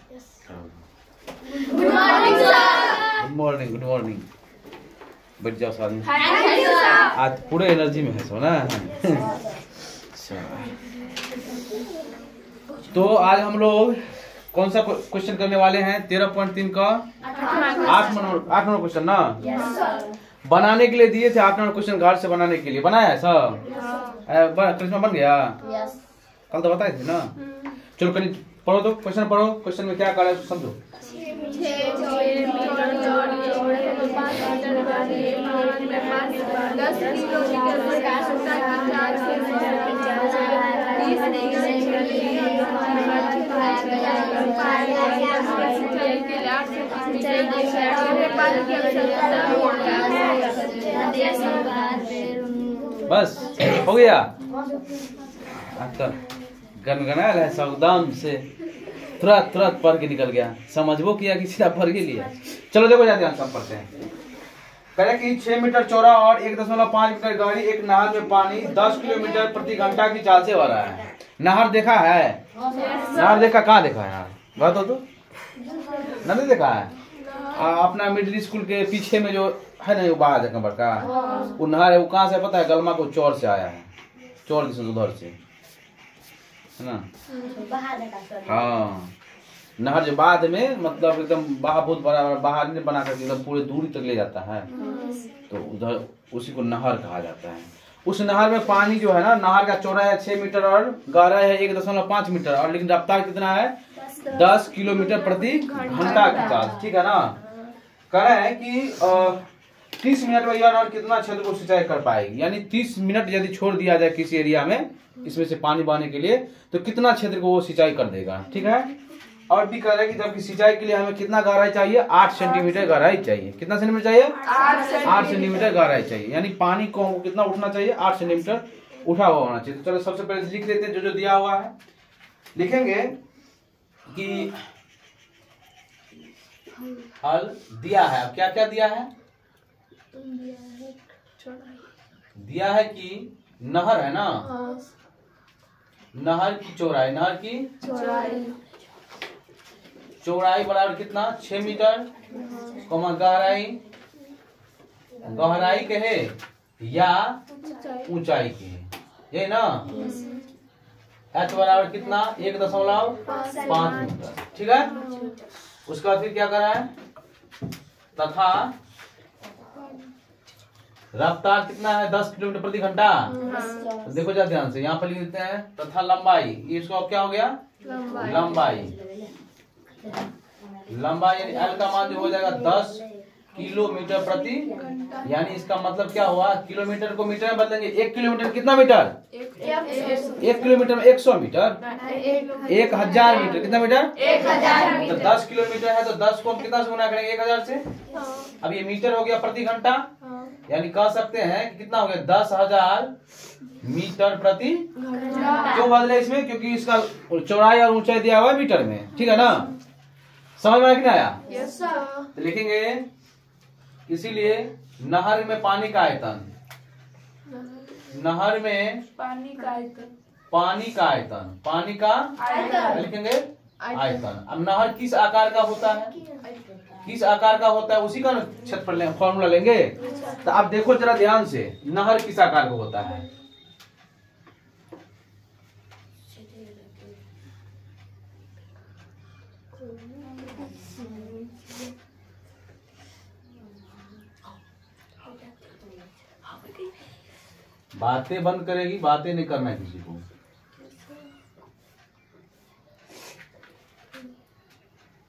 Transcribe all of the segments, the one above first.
Good morning sir. Good morning, good morning. बैठ जाओ साथ में। Thank you sir. आज पूरे एनर्जी में है सोना। तो आज हम लोग कौन सा क्वेश्चन करने वाले हैं? 13.3 का 8 नंबर क्वेश्चन ना। बनाने के लिए दिए थे 8 नंबर क्वेश्चन घर से बनाने के लिए। बनाया है सब? करिश्मा बन गया? कल तो बताए थे ना। चलो कल पढ़ो तो क्वेश्चन पढ़ो। क्वेश्चन में क्या कर समझो। बस हो गया। गनगना है सावधान से, तुरंत तुरंत पढ़ के निकल गया। समझबो किया कि सीधा पढ़ के लिया। चलो देखो जाते हैं, सब पढ़ते हैं। कहे कि 6 मीटर चौड़ा और 1.5 मीटर गहरी एक नहर में पानी 10 किलोमीटर प्रति घंटा की चाल से बह रहा है। नहर देखा है? नहर देखा? कहाँ देखा है नहर? बताओ तो। नहीं देखा है? अपना मिडिल स्कूल के पीछे में जो है ना, वो बाहर है कमर का, वो नहर है। वो कहाँ से पता है? गलमा को चौर से आया है। चौर से उधर से है ना। हाँ, नहर जो बाद में मतलब एकदम बहुत बड़ा बाहर नहीं बना करके एकदम पूरे दूरी तक ले जाता है, तो उधर उसी को नहर कहा जाता है। उस नहर में पानी जो है ना, नहर का चौड़ाई है 6 मीटर और गहराई है 1.5 मीटर, और लेकिन रफ्तार कितना है? 10 किलोमीटर प्रति घंटा की चाल। ठीक है ना। कह रहे हैं कि 30 मिनट में यह नहर कितना क्षेत्र को सिंचाई कर पाएगी। यानी 30 मिनट यदि छोड़ दिया जाए किसी एरिया में इसमें से पानी बहाने के लिए, तो कितना क्षेत्र को वो सिंचाई कर देगा। ठीक है। और भी कह रहे हैं कि जबकि सिंचाई के लिए हमें कितना गहराई चाहिए? 8 सेंटीमीटर गहराई चाहिए। कितना सेंटीमीटर चाहिए? 8 सेंटीमीटर गहराई चाहिए। यानी पानी को कितना उठना चाहिए? 8 सेंटीमीटर उठा हुआ होना चाहिए। तो चलो सबसे पहले लिख लेते हैं जो दिया हुआ है। लिखेंगे कि हल दिया है। अब क्या क्या दिया है? दिया है कि नहर है ना, नहर की चौड़ाई, नहर की चौड़ाई बराबर कितना? 6 मीटर, गहराई, गहराई कहे या ऊंचाई के, यही ना। h बराबर कितना? 1.5 मीटर। ठीक है। उसका फिर क्या करा है? तथा रफ्तार कितना है? 10 किलोमीटर प्रति घंटा। देखो जा ध्यान से, यहाँ पर लिख देते हैं तथा लंबाई। इसको क्या हो गया? लंबाई। लंबाई यानी L का मान जो हो जाएगा 10 किलोमीटर प्रति, यानी इसका मतलब क्या हुआ? किलोमीटर को मीटर में बदलेंगे। 1 किलोमीटर कितना मीटर? 1 किलोमीटर में 100 मीटर, 1000 मीटर। कितना मीटर? 1000 मीटर। तो 10 किलोमीटर है तो 10 को हम कितना से गुना करेंगे? 1000 से। अब ये मीटर हो गया प्रति घंटा, यानी कह सकते हैं कि कितना हो गया? 10,000 मीटर प्रति। क्यों बदले इसमें? क्योंकि इसका चौड़ाई और ऊंचाई दिया हुआ है मीटर में। ठीक है ना। समझ में आया कि नहीं आया? Yes sir. तो लिखेंगे इसीलिए नहर में पानी का आयतन, नहर में पानी का आयतन, पानी का आयतन, पानी का आयतन लिखेंगे आयतन। अब नहर किस आकार का होता है? किस आकार का होता है उसी का क्षेत्रफल फॉर्मूला लेंगे। तो अब देखो जरा ध्यान से, नहर किस आकार का होता है? बातें बंद करेगी, बातें नहीं करना है किसी को।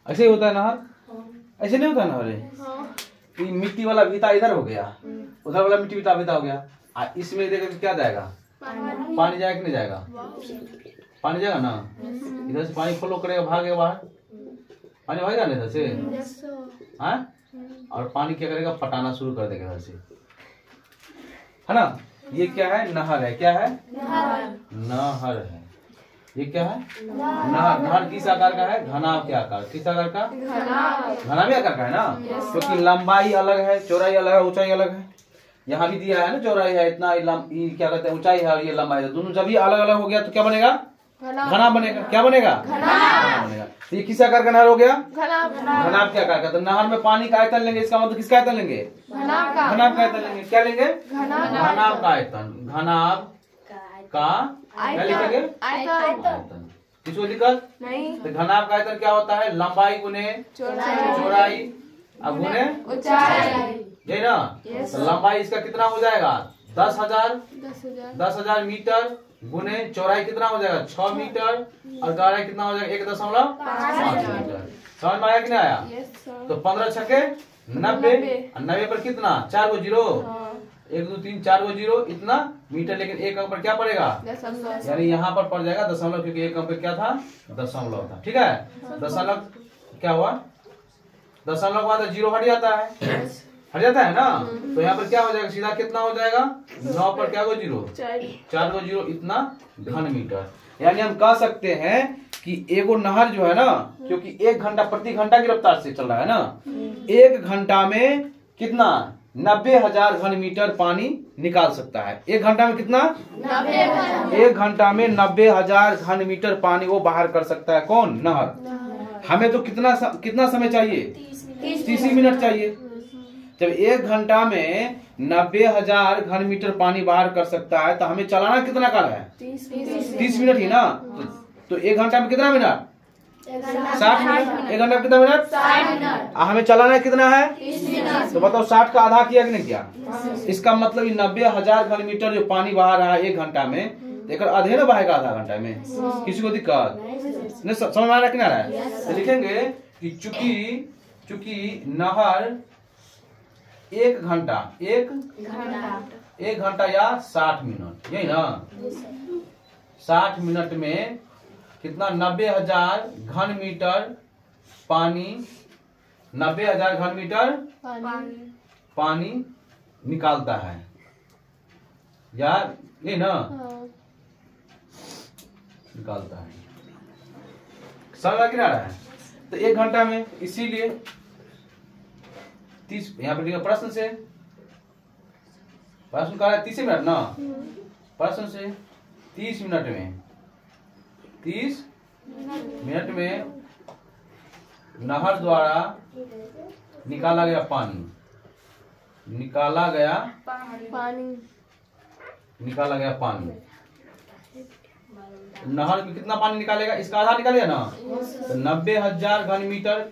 ऐसे ही होता है नहर? ऐसे नहीं होता नहर। मिट्टी वाला भीता इधर हो गया, उधर वाला मिट्टी भीता हो गया। इसमें देखो क्या जाएगा? पानी जाएगा कि नहीं जाएगा? पानी जाएगा ना। इधर से पानी फ्लो करेगा, भागेगा बाहर, पानी भागेगा ना इधर से। हाँ, और पानी क्या करेगा? फटाना शुरू कर देगा इधर से, है ना। ये क्या है? नहर है। क्या है? नहर है। ये क्या है? नहर। नहर किस आकार का है? घना के आकार। किस आकार का? घना भी आकार का है ना, क्योंकि लंबाई अलग है, चौड़ाई अलग है, ऊंचाई अलग है। यहाँ भी दिया है ना, चौड़ाई है इतना, क्या कहते हैं ऊंचाई है, और ये लंबाई है। दोनों जब अलग अलग हो गया तो क्या बनेगा? घना बनेगा। क्या बनेगा? घना बनेगा। तो ये किस आकार का नहर हो गया? घनाभ घनाभ के आकार का। तो नहर में पानी का आयतन लेंगे, इसका मतलब किसका आयतन लेंगे? घनाभ का घनाभ का आयतन लेंगे। क्या लेंगे? घनाभ घनाभ का आयतन। घनाभ का क्या लिखेंगे? आयतन। किसको दिक्कत नहीं। तो घनाभ का आयतन क्या होता है? लंबाई गुने चौड़ाई अब गुने ऊंचाई। यही ना। तो लंबाई इसका कितना हो जाएगा? 10,000 10,000 मीटर गुने चौड़ाई कितना हो जाएगा? 6 मीटर और गहराई कितना हो जाएगा? 1.5 मीटर। समझ में आया कि नहीं आया? तो 15 छक्के 90 और 90 पर कितना? 4 गो जीरो। 1 2 3 4 गो जीरो इतना मीटर। लेकिन एक अंक पर क्या पड़ेगा? यानी यहाँ पर पड़ जाएगा दशमलव, क्योंकि एक अंक पर क्या था? दशमलव था। ठीक है। दशमलव क्या हुआ? दशमलव के बाद जीरो हट जाता है, हट जाता है ना। तो यहाँ पर क्या हो जाएगा? सीधा कितना हो जाएगा? 9 पर क्या गो जीरो? 4 गो जीरो इतना घन मीटर। यानी हम कह सकते हैं कि एगो नहर जो है ना, क्योंकि 1 घंटा प्रति घंटा की रफ्तार से चल रहा है ना, 1 घंटा में कितना? 90,000 घन मीटर पानी निकाल सकता है। 1 घंटा में कितना? 1 घंटा में 90,000 घन मीटर पानी वो बाहर कर सकता है। कौन? नहर। हमें तो कितना समय चाहिए? 30 मिनट चाहिए। जब 1 घंटा में 90,000 घन मीटर पानी बाहर कर सकता है तो हमें चलाना कितना काल है? 30 मिनट ही ना। तो 1 घंटा में कितना मिनट? 60 मिनट। 1 घंटा में कितना मिनट? 60 मिनट। हमें चलाना कितना है? 30 मिनट। तो बताओ 60 का आधा किया कि नहीं किया? इसका मतलब 90,000 घन मीटर जो पानी बहा रहा है 1 घंटा में, तो आधे ना बहेगा आधा घंटा में। किसी को दिक्कत नहीं? समझ में आ रहा है कि नहीं आ रहा है? तो लिखेंगे कि चूंकि नहर 1 घंटा या 60 मिनट, यही ना। 60 मिनट में कितना? 90,000 घन मीटर पानी, 90,000 घन मीटर पानी निकालता है यार, ये ना निकालता है। समझ में आ रहा है? तो 1 घंटा में, इसीलिए 30 यहाँ पर प्रश्न से प्रश्न कहा है 30 मिनट ना। प्रश्न से 30 मिनट में नहर द्वारा निकाला गया पानी नहर में कितना पानी निकालेगा? इसका आधा निकालेगा ना। तो 90,000 घन मीटर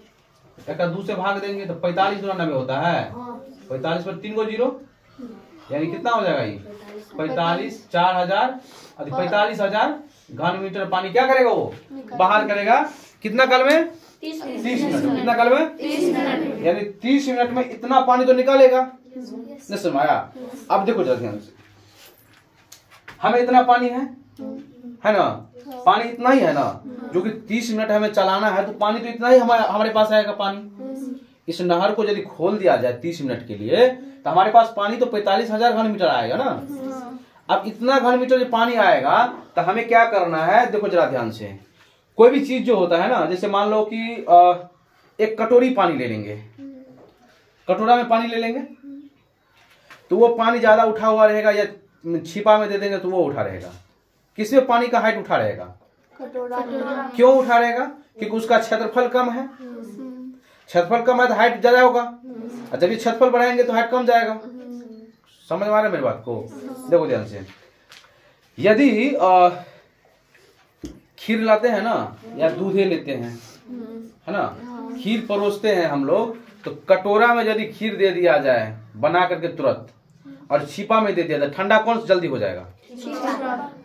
का 2 से भाग देंगे तो 45 गुना 90 होता है। 45 पर 3 गो जीरो, यानी कितना हो जाएगा? ये 45 4000 और 45,000 घन मीटर पानी क्या करेगा? वो बाहर करेगा। कितना काल में? 30 मिनट। कितना काल में? 30 मिनट। यानी 30 मिनट में इतना पानी तो निकालेगा। नहीं समझ आया? अब देखो जरा ध्यान से, हमें इतना पानी है ना, पानी इतना ही है ना, जो कि 30 मिनट हमें चलाना है, तो पानी तो इतना ही हमारे पास आएगा पानी। इस नहर को यदि खोल दिया जाए 30 मिनट के लिए तो हमारे पास पानी तो 45,000 घन मीटर आएगा ना। अब इतना घन मीटर जो पानी आएगा तो हमें क्या करना है? देखो जरा ध्यान से, कोई भी चीज जो होता है ना, जैसे मान लो कि एक कटोरी पानी ले लेंगे, कटोरा में पानी ले लेंगे तो वो पानी ज्यादा उठा हुआ रहेगा, या छिपा में दे देंगे तो वो उठा रहेगा। किसमें पानी का हाइट उठा रहेगा? क्यों उठा रहेगा? क्योंकि उसका क्षेत्रफल कम है। क्षेत्रफल कम है तो हाइट ज्यादा होगा, और जब ये क्षेत्रफल बढ़ाएंगे तो हाइट कम जाएगा। समझ में आ रहा है मेरी बात को? देखो ध्यान से, यदि खीर लाते हैं ना, या दूधे लेते हैं, है ना, खीर परोसते हैं हम लोग, तो कटोरा में यदि खीर दे दिया जाए बना करके तुरंत, और छिपा में दे दिया जाए, ठंडा कौन सा जल्दी हो जाएगा?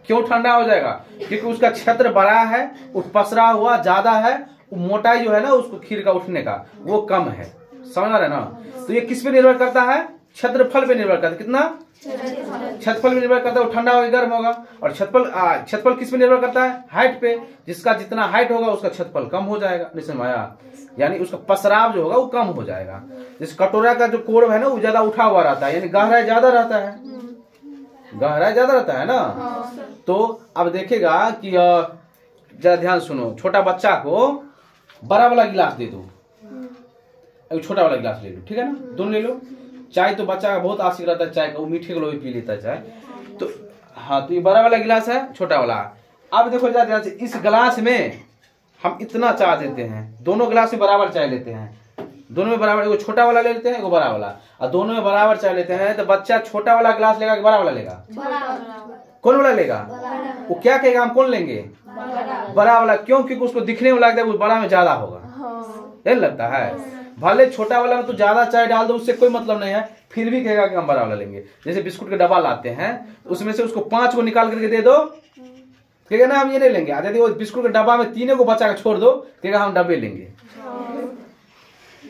क्यों ठंडा हो जाएगा? क्योंकि उसका क्षेत्र बड़ा है, पसरा हुआ ज्यादा है, मोटाई जो है ना उसको खीर का उठने का वो कम है। समझ आ रहा है ना? तो ये किस पे निर्भर करता है? क्षेत्रफल पे निर्भर करता है। कितना? क्षेत्रफल पे निर्भर करता है, वो ठंडा होगा गर्म होगा। और क्षेत्रफल किस पे निर्भर करता है? हाइट पे। जिसका जितना हाइट होगा उसका क्षेत्रफल कम हो जाएगा। नहीं समझ आया? यानी उसका पसराव जो होगा वो कम हो जाएगा। जैसे कटोरा का जो कोर है ना वो ज्यादा उठा हुआ रहता है, यानी गहराई ज्यादा रहता है, गहराई ज्यादा रहता है ना। तो अब देखेगा कि जरा ध्यान सुनो, छोटा बच्चा को बड़ा वाला गिलास दे दो, अभी छोटा वाला गिलास ले लो, ठीक है ना, दोनों ले लो। चाय तो बच्चा का बहुत आशिक रहता है चाय का, वो मीठे को भी पी लेता है चाय। तो हाँ, तो ये बड़ा वाला गिलास है, छोटा वाला। अब देखो जरा ध्यान से, इस गिलास में हम इतना चाय देते हैं, दोनों गिलास में बराबर चाय लेते हैं, दोनों में बराबर, एगो छोटा वाला ले लेते हैं, एगो बड़ा वाला, और दोनों में बराबर चाय लेते हैं, तो बच्चा छोटा वाला गिलास लेगा कि बड़ा वाला लेगा? कौन वाला लेगा? वो क्या कहेगा, हम कौन लेंगे? बड़ा वाला। क्यों? क्योंकि उसको दिखने में लगता है वो बड़ा में ज्यादा होगा, यही लगता है। भले छोटा वाला में तो ज्यादा चाय डाल दो, उससे कोई मतलब नहीं है, फिर भी कहेगा कि हम बड़ा वाला लेंगे। जैसे बिस्कुट का डब्बा लाते हैं, उसमें से उसको 5 को निकाल करके दे दो, कहेगा ना हम ये नहीं लेंगे। यदि वो बिस्कुट के डब्बा में 3 को बचा के छोड़ दो, कहेगा हम डब्बे लेंगे,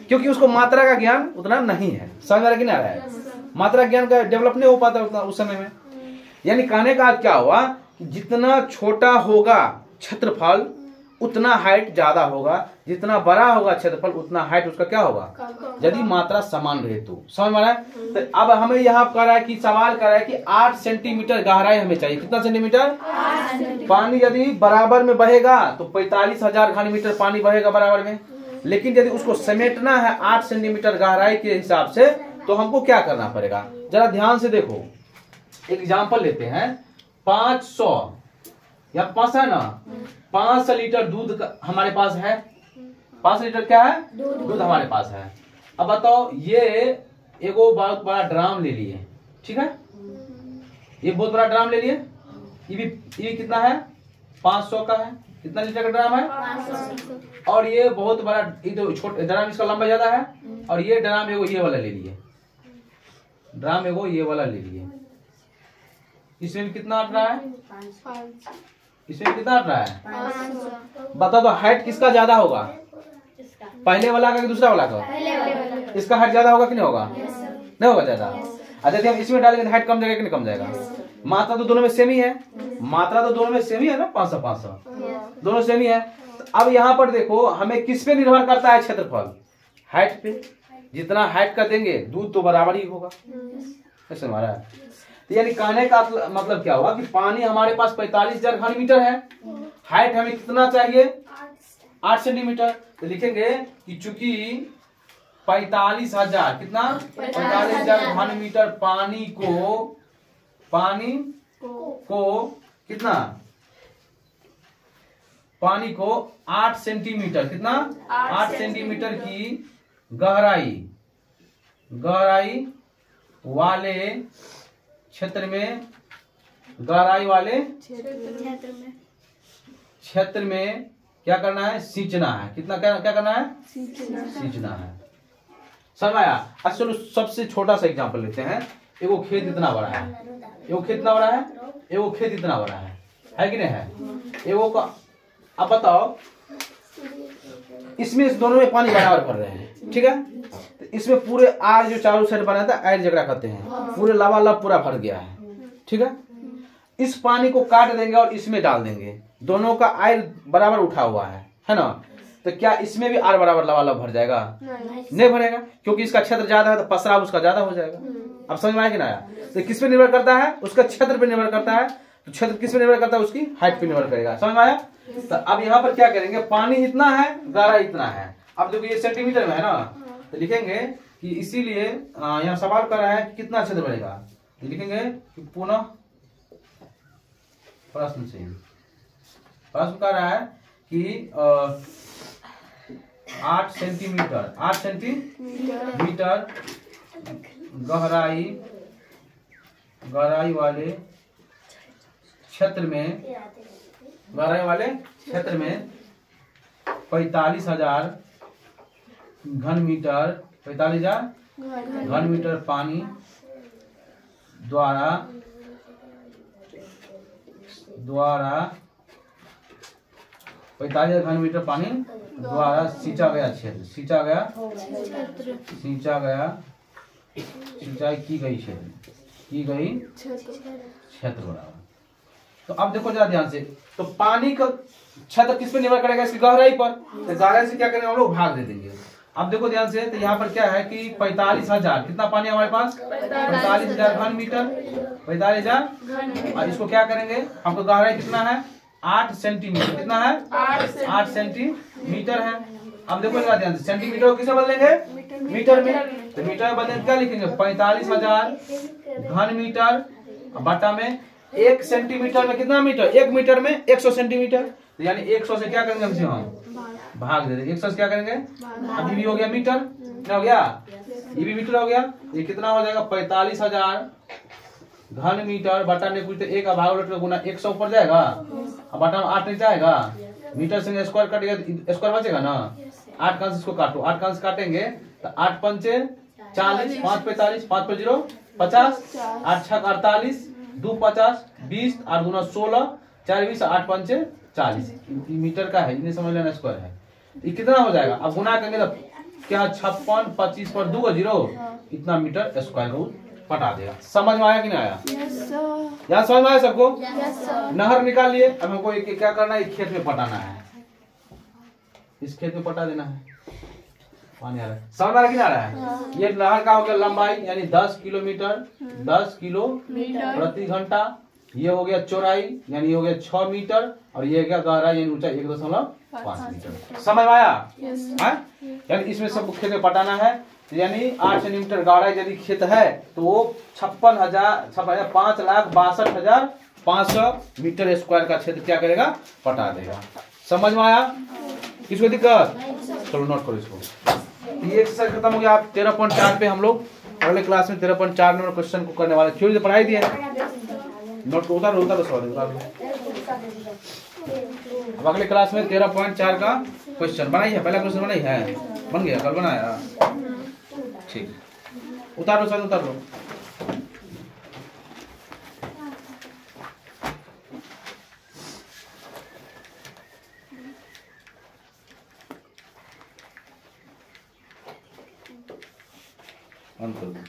क्योंकि उसको मात्रा का ज्ञान उतना नहीं है। समझ में आ रहा है? मात्रा ज्ञान का डेवलप नहीं हो पाता उतना उस समय में। यानी कहने का क्या हुआ कि जितना छोटा होगा क्षेत्रफल उतना हाइट ज्यादा होगा, जितना बड़ा होगा क्षेत्रफल उतना हाइट उसका क्या होगा, यदि मात्रा समान रहे तो। समझ में आ रहा है? तो अब हमें यहाँ कह रहा है कि सवाल कर रहा है कि 8 सेंटीमीटर गहराई हमें चाहिए। कितना सेंटीमीटर? पानी यदि बराबर में बहेगा तो 45,000 घन मीटर पानी बहेगा बराबर में। लेकिन यदि उसको समेटना है 8 सेंटीमीटर गहराई के हिसाब से, तो हमको क्या करना पड़ेगा? जरा ध्यान से देखो, एक एग्जाम्पल लेते हैं। 500 या 5 है ना, 500 लीटर दूध हमारे पास है। 500 लीटर क्या है? दूध हमारे पास है। अब बताओ, ये एगो बहुत बड़ा ड्राम ले लिए, ठीक है, ये बहुत बड़ा ड्राम ले लिए, ये कितना है? 500 का है। कितना लीटर का ड्राम है? 500। और ये बहुत बड़ा, ये तो छोटा ड्राम, इसका लंबा ज्यादा है, और ये ड्राम एगो ये वाला ले लिए, ड्राम एगो ये वाला ले लिए। इसमें भी कितना अट रहा है? 500। इसमें कितना अट रहा है? बता दो, हाइट किसका ज्यादा होगा? पहले वाला का कि दूसरा वाला का? इसका हाइट ज्यादा होगा कि नहीं होगा? नहीं होगा ज्यादा। अच्छा, यदि हम इसमें डालेंगे तो हाइट कम जाएगा कि नहीं कम जाएगा? मात्रा तो दोनों में सेम ही है, मात्रा तो दोनों में सेम ही है ना, 500 500 दोनों सेम ही है। अब यहाँ पर देखो, हमें किस पे निर्भर करता है क्षेत्रफल? हाइट पे। जितना हाइट का देंगे दूध तो बराबर ही होगा। ऐसे हमारा है। तो यानी कहने का मतलब क्या हुआ कि पानी हमारे पास 45,000 घन मीटर है, हाइट हमें कितना चाहिए? 8 सेंटीमीटर। तो लिखेंगे कि चूंकि 45,000 कितना 45,000 घन मीटर पानी को कितना, पानी को 8 सेंटीमीटर, कितना 8 सेंटीमीटर की गहराई वाले क्षेत्र में, गहराई वाले क्षेत्र में क्या करना है? सींचना है। कितना क्या करना है? सींचना है। समझ आया? अच्छा चलो सबसे छोटा सा एग्जांपल लेते हैं। एगो खेत इतना बड़ा है, एगो खेत इतना बड़ा है, एगो खेत इतना बड़ा है कि नहीं है? एगो का, अब बताओ, इसमें इस दोनों में पानी बराबर भर रहे हैं, ठीक है। तो इसमें पूरे आर जो चारों साइड बना था, आर जगह कहते हैं, पूरे लबालब पूरा भर गया है, ठीक है। इस पानी को काट देंगे और इसमें डाल देंगे, दोनों का आर बराबर उठा हुआ है ना। तो क्या इसमें भी आर बराबर लबालब भर जाएगा? नहीं भरेगा, क्योंकि इसका क्षेत्र ज्यादा है तो पसराव उसका ज्यादा हो जाएगा। अब समझ में आया कि ना आया? तो किस पे निर्भर करता है? उसका क्षेत्र पे निर्भर करता है। तो क्षेत्र किस पे निर्भर करता है? उसकी हाइट पे निर्भर करेगा। समझ में आया? तो अब यहाँ पर क्या करेंगे, पानी इतना है, गहराई इतना है। अब देखो ये सेंटीमीटर में है ना, तो लिखेंगे कि इसीलिए यहाँ सवाल कर रहा है कि कितना क्षेत्र बढ़ेगा। तो लिखेंगे कि पुनः प्रश्न से प्रश्न कर रहा है कि 8 सेंटीमीटर गहराई वाले क्षेत्र में 45,000 घन मीटर पानी द्वारा 45,000 घन मीटर पानी द्वारा सींचा गया क्षेत्र, सिंचाई की गई क्षेत्र बराबर। तो अब देखो जरा ध्यान से, तो पानी का क्षेत्र किस पे निर्भर करेगा? इसकी गहराई पर। तो गहराई से क्या करेंगे हम लोग? भाग दे देंगे। अब देखो ध्यान से, तो यहाँ पर क्या है कि 45,000, कितना पानी हमारे पास? 45,000 घन मीटर, 45,000। और इसको क्या करेंगे, हमको गहराई कितना है? 8 सेंटीमीटर। कितना है? 8 सेंटीमीटर है। अब देखो जरा ध्यान से, सेंटीमीटर को किसे बदलेंगे? मीटर में। तो मीटर में बदलेंगे क्या लिखेंगे? 45,000 घन मीटर बटा में 1 सेंटीमीटर में कितना मीटर? 1 मीटर में 100 सेंटीमीटर। तो यानी 100 से क्या करेंगे हम भाग दे देंगे। 100 से क्या करेंगे, अभी भी हो गया मीटर, क्या हो गया, ये भी मीटर हो गया। ये कितना हो जाएगा, 45,000 घन मीटर बटा ने कुछ एक भाग उलट के गुना 100 ऊपर जाएगा, अब बटा में 8 नीचे आएगा, मीटर से स्क्वायर कटेगा, स्क्वायर बचेगा ना, 8 का इसको काटो, 8 का काटेंगे तो 8 पंचे 40, 5 45, 5 पर 0 50, 8 छक 48, 2 50, 20, 8 गुना 16, 4 20, 8 पंचे 40 मीटर का है, इन्हें समझ लेना स्क्वायर है। ये कितना हो जाएगा, अब गुना करेंगे तो क्या 56, 25 पर 2 0 इतना मीटर स्क्वायर को पटा देगा। समझ में आया कि नहीं आया? यहाँ समझ में आया सबको? नहर निकाल लिए, अब हमको क्या करना है, खेत में पटाना है, इस खेत में पटा देना है, पानी आ रहा है, समझ में आ रहा है कि नहीं आ रहा है? ये नहर का हो गया लंबाई यानी 10 किलोमीटर, 10 किलो प्रति घंटा, ये हो गया चौड़ाई यानी ये हो गया 6 मीटर, और ये क्या गहराई यानी ऊंचाई 1.5 मीटर। समझ में आया? यानी इसमें सब खेत में पटाना है, यानी 8 सेंटीमीटर गहराई यदि खेत है तो वो 5,62,500 मीटर स्क्वायर का क्षेत्र क्या करेगा, पटा देगा। समझ में आया? किसको दिक्कत? चलो नोट करो इसको। ये एक्सरसाइज खत्म हो गया। आप 13.4 पे हम लोग अगले क्लास में 13.4 नंबर क्वेश्चन को करने वाले, थ्योरी तो पढ़ाई दिए, नोट को उतार उतार सवाल उतार। अब अगले क्लास में 13.4 का क्वेश्चन बनाई है, पहला क्वेश्चन बनाई है, बन गया, कल बनाया, ठीक, उतार लो सर, उतार लो। ऑन कर दो।